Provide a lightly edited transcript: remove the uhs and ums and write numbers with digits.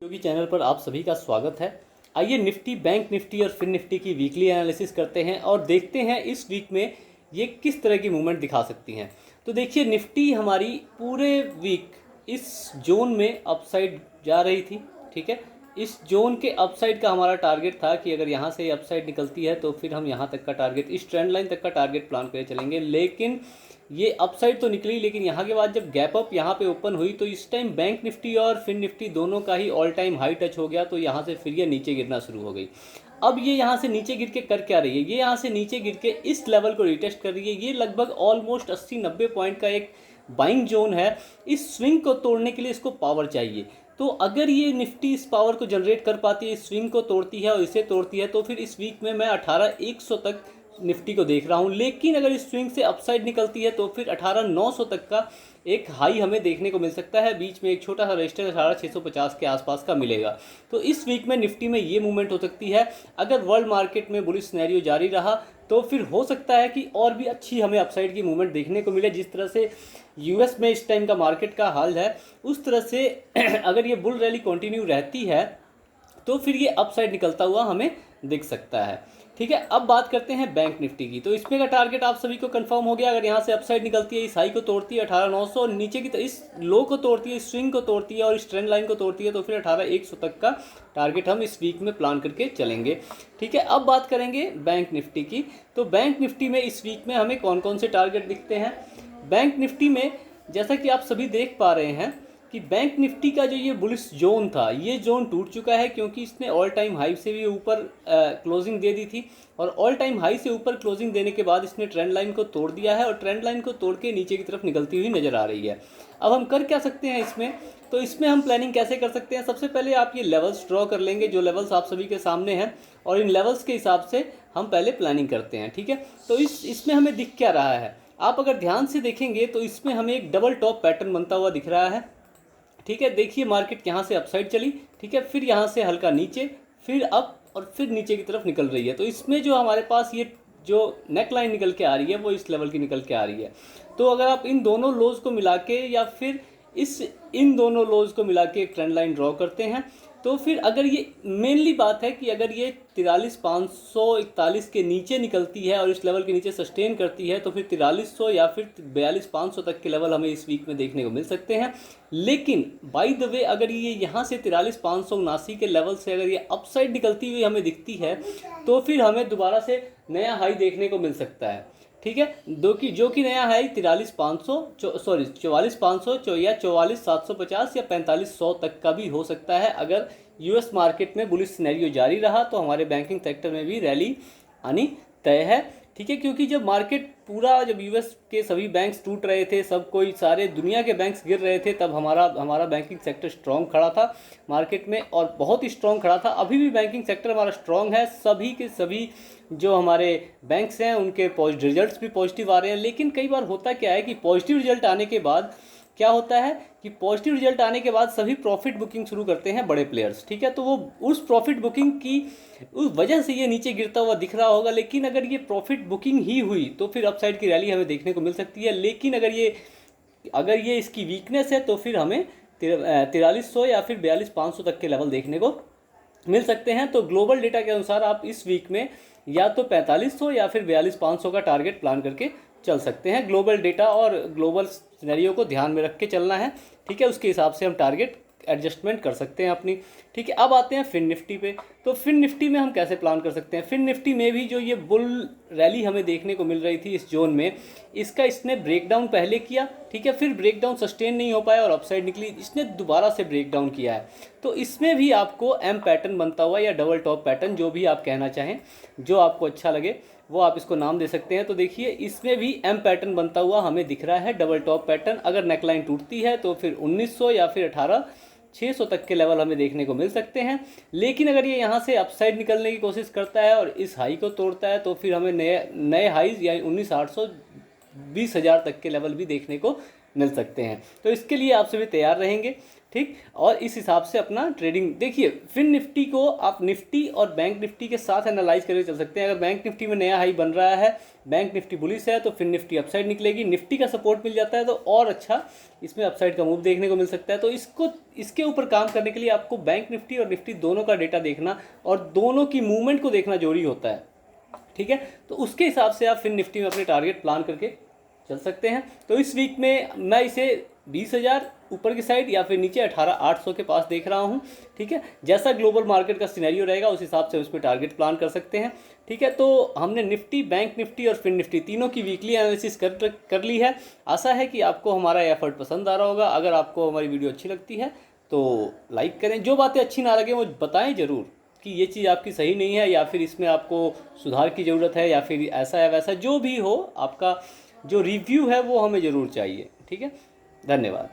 क्योंकि चैनल पर आप सभी का स्वागत है। आइए निफ्टी, बैंक निफ्टी और फिन निफ्टी की वीकली एनालिसिस करते हैं और देखते हैं इस वीक में ये किस तरह की मूवमेंट दिखा सकती हैं। तो देखिए, निफ्टी हमारी पूरे वीक इस जोन में अपसाइड जा रही थी। ठीक है, इस जोन के अपसाइड का हमारा टारगेट था कि अगर यहाँ से अपसाइड निकलती है तो फिर हम यहाँ तक का टारगेट, इस ट्रेंड लाइन तक का टारगेट प्लान करके चलेंगे। लेकिन ये अपसाइड तो निकली, लेकिन यहाँ के बाद जब गैप अप यहाँ पे ओपन हुई तो इस टाइम बैंक निफ्टी और फिन निफ्टी दोनों का ही ऑल टाइम हाई टच हो गया। तो यहाँ से फिर ये नीचे गिरना शुरू हो गई। अब ये यहाँ से नीचे गिर के कर क्या रही है, ये यहाँ से नीचे गिर के इस लेवल को रिटेस्ट कर रही है। ये लगभग ऑलमोस्ट 80-90 पॉइंट का एक बाइंग जोन है। इस स्विंग को तोड़ने के लिए इसको पावर चाहिए। तो अगर ये निफ्टी इस पावर को जनरेट कर पाती है, इस स्विंग को तोड़ती है और इसे तोड़ती है, तो फिर इस वीक में मैं 18,100 तक निफ्टी को देख रहा हूँ। लेकिन अगर इस स्विंग से अपसाइड निकलती है तो फिर 18,900 तक का एक हाई हमें देखने को मिल सकता है। बीच में एक छोटा सा रजिस्टर 18,650 के आसपास का मिलेगा। तो इस वीक में निफ्टी में ये मूवमेंट हो सकती है। अगर वर्ल्ड मार्केट में बुलिश सिनेरियो जारी रहा तो फिर हो सकता है कि और भी अच्छी हमें अपसाइड की मूवमेंट देखने को मिले। जिस तरह से यूएस में इस टाइम का मार्केट का हाल है, उस तरह से अगर ये बुल रैली कंटिन्यू रहती है तो फिर ये अपसाइड निकलता हुआ हमें दिख सकता है। ठीक है, अब बात करते हैं बैंक निफ्टी की। तो इसमें का टारगेट आप सभी को कंफर्म हो गया। अगर यहाँ से अपसाइड निकलती है, इस हाई को तोड़ती है 18,900 और नीचे की इस लो को तोड़ती है, इस स्विंग को तोड़ती है और इस ट्रेंड लाइन को तोड़ती है, तो फिर 18,100 तक का टारगेट हम इस वीक में प्लान करके चलेंगे। ठीक है, अब बात करेंगे बैंक निफ्टी की। तो बैंक निफ्टी में इस वीक में हमें कौन कौन से टारगेट दिखते हैं। बैंक निफ्टी में जैसा कि आप सभी देख पा रहे हैं कि बैंक निफ्टी का जो ये बुलिश जोन था, ये जोन टूट चुका है, क्योंकि इसने ऑल टाइम हाई से भी ऊपर क्लोजिंग दे दी थी और ऑल टाइम हाई से ऊपर क्लोजिंग देने के बाद इसने ट्रेंड लाइन को तोड़ दिया है और ट्रेंड लाइन को तोड़ के नीचे की तरफ निकलती हुई नज़र आ रही है। अब हम कर क्या सकते हैं इसमें, तो इसमें हम प्लानिंग कैसे कर सकते हैं। सबसे पहले आप ये लेवल्स ड्रॉ कर लेंगे, जो लेवल्स आप सभी के सामने हैं, और इन लेवल्स के हिसाब से हम पहले प्लानिंग करते हैं। ठीक है, तो इसमें हमें दिख क्या रहा है, आप अगर ध्यान से देखेंगे तो इसमें हमें एक डबल टॉप पैटर्न बनता हुआ दिख रहा है। ठीक है, देखिए मार्केट यहाँ से अपसाइड चली, ठीक है, फिर यहाँ से हल्का नीचे, फिर अप और फिर नीचे की तरफ निकल रही है। तो इसमें जो हमारे पास ये जो नेक लाइन निकल के आ रही है वो इस लेवल की निकल के आ रही है। तो अगर आप इन दोनों लोज को मिला के या फिर इन दोनों लोज को मिला के एक ट्रेंड लाइन ड्रॉ करते हैं, तो फिर अगर ये मेनली बात है कि अगर ये 43,541 के नीचे निकलती है और इस लेवल के नीचे सस्टेन करती है, तो फिर 4300 या फिर 42,500 तक के लेवल हमें इस वीक में देखने को मिल सकते हैं। लेकिन बाय द वे अगर ये यहाँ से 43,579 के लेवल से अगर ये अपसाइड निकलती हुई हमें दिखती है, तो फिर हमें दोबारा से नया हाई देखने को मिल सकता है। ठीक है, जो कि नया है 44,500 या 44,750 या 4500 तक का भी हो सकता है। अगर यूएस मार्केट में बुलिश सिनेरियो जारी रहा तो हमारे बैंकिंग सेक्टर में भी रैली आनी तय है। ठीक है, क्योंकि जब मार्केट जब यूएस के सभी बैंक्स टूट रहे थे, सब कोई सारे दुनिया के बैंक्स गिर रहे थे, तब हमारा बैंकिंग सेक्टर स्ट्रॉन्ग खड़ा था मार्केट में, और बहुत ही स्ट्रॉन्ग खड़ा था। अभी भी बैंकिंग सेक्टर हमारा स्ट्रॉन्ग है। सभी के सभी जो हमारे बैंक्स हैं उनके रिजल्ट्स भी पॉजिटिव आ रहे हैं। लेकिन कई बार होता क्या है कि पॉजिटिव रिजल्ट आने के बाद क्या होता है कि पॉजिटिव रिजल्ट आने के बाद सभी प्रॉफिट बुकिंग शुरू करते हैं बड़े प्लेयर्स। ठीक है, तो वो उस प्रॉफिट बुकिंग की उस वजह से ये नीचे गिरता हुआ दिख रहा होगा। लेकिन अगर ये प्रॉफिट बुकिंग ही हुई तो फिर अपसाइड की रैली हमें देखने को मिल सकती है। लेकिन अगर ये इसकी वीकनेस है तो फिर हमें 4300 या फिर 42,500 तक के लेवल देखने को मिल सकते हैं। तो ग्लोबल डेटा के अनुसार आप इस वीक में या तो 4500 या फिर 42,500 का टारगेट प्लान करके चल सकते हैं। ग्लोबल डेटा और ग्लोबल सिनेरियो को ध्यान में रख के चलना है। ठीक है, उसके हिसाब से हम टारगेट एडजस्टमेंट कर सकते हैं अपनी। ठीक है, अब आते हैं फिन निफ्टी पे। तो फिन निफ्टी में हम कैसे प्लान कर सकते हैं। फिन निफ्टी में भी जो ये बुल रैली हमें देखने को मिल रही थी इस जोन में, इसने ब्रेकडाउन पहले किया। ठीक है, फिर ब्रेकडाउन सस्टेन नहीं हो पाया और अपसाइड निकली, इसने दोबारा से ब्रेकडाउन किया है। तो इसमें भी आपको एम पैटर्न बनता हुआ या डबल टॉप पैटर्न, जो भी आप कहना चाहें, जो आपको अच्छा लगे वो आप इसको नाम दे सकते हैं। तो देखिए इसमें भी एम पैटर्न बनता हुआ हमें दिख रहा है, डबल टॉप पैटर्न। अगर नेकलाइन टूटती है तो फिर 1900 या फिर 18,600 तक के लेवल हमें देखने को मिल सकते हैं। लेकिन अगर ये यहाँ से अपसाइड निकलने की कोशिश करता है और इस हाई को तोड़ता है, तो फिर हमें नए हाईज यानी 19,800 20,000 तक के लेवल भी देखने को मिल सकते हैं। तो इसके लिए आप सभी तैयार रहेंगे। ठीक। और इस हिसाब से अपना ट्रेडिंग देखिए। फिन निफ्टी को आप निफ्टी और बैंक निफ्टी के साथ एनालाइज करके चल सकते हैं। अगर बैंक निफ्टी में नया हाई बन रहा है, बैंक निफ्टी बुलिश है, तो फिन निफ्टी अपसाइड निकलेगी। निफ्टी का सपोर्ट मिल जाता है तो और अच्छा इसमें अपसाइड का मूव देखने को मिल सकता है। तो इसके ऊपर काम करने के लिए आपको बैंक निफ्टी और निफ्टी दोनों का डेटा देखना और दोनों की मूवमेंट को देखना जरूरी होता है, ठीक है। तो उसके हिसाब से आप फिन निफ्टी में अपने टारगेट प्लान करके चल सकते हैं। तो इस वीक में मैं इसे 20,000 ऊपर की साइड या फिर नीचे 18,800 के पास देख रहा हूं, ठीक है। जैसा ग्लोबल मार्केट का सिनेरियो रहेगा उस हिसाब से उस पर टारगेट प्लान कर सकते हैं, ठीक है। तो हमने निफ्टी, बैंक निफ्टी और फिन निफ्टी तीनों की वीकली एनालिसिस कर ली है। आशा है कि आपको हमारा एफर्ट पसंद आ रहा होगा। अगर आपको हमारी वीडियो अच्छी लगती है तो लाइक करें, जो बातें अच्छी ना लगे वो बताएं ज़रूर कि ये चीज़ आपकी सही नहीं है या फिर इसमें आपको सुधार की ज़रूरत है या फिर ऐसा है वैसा, जो भी हो आपका जो रिव्यू है वो हमें ज़रूर चाहिए, ठीक है। धन्यवाद।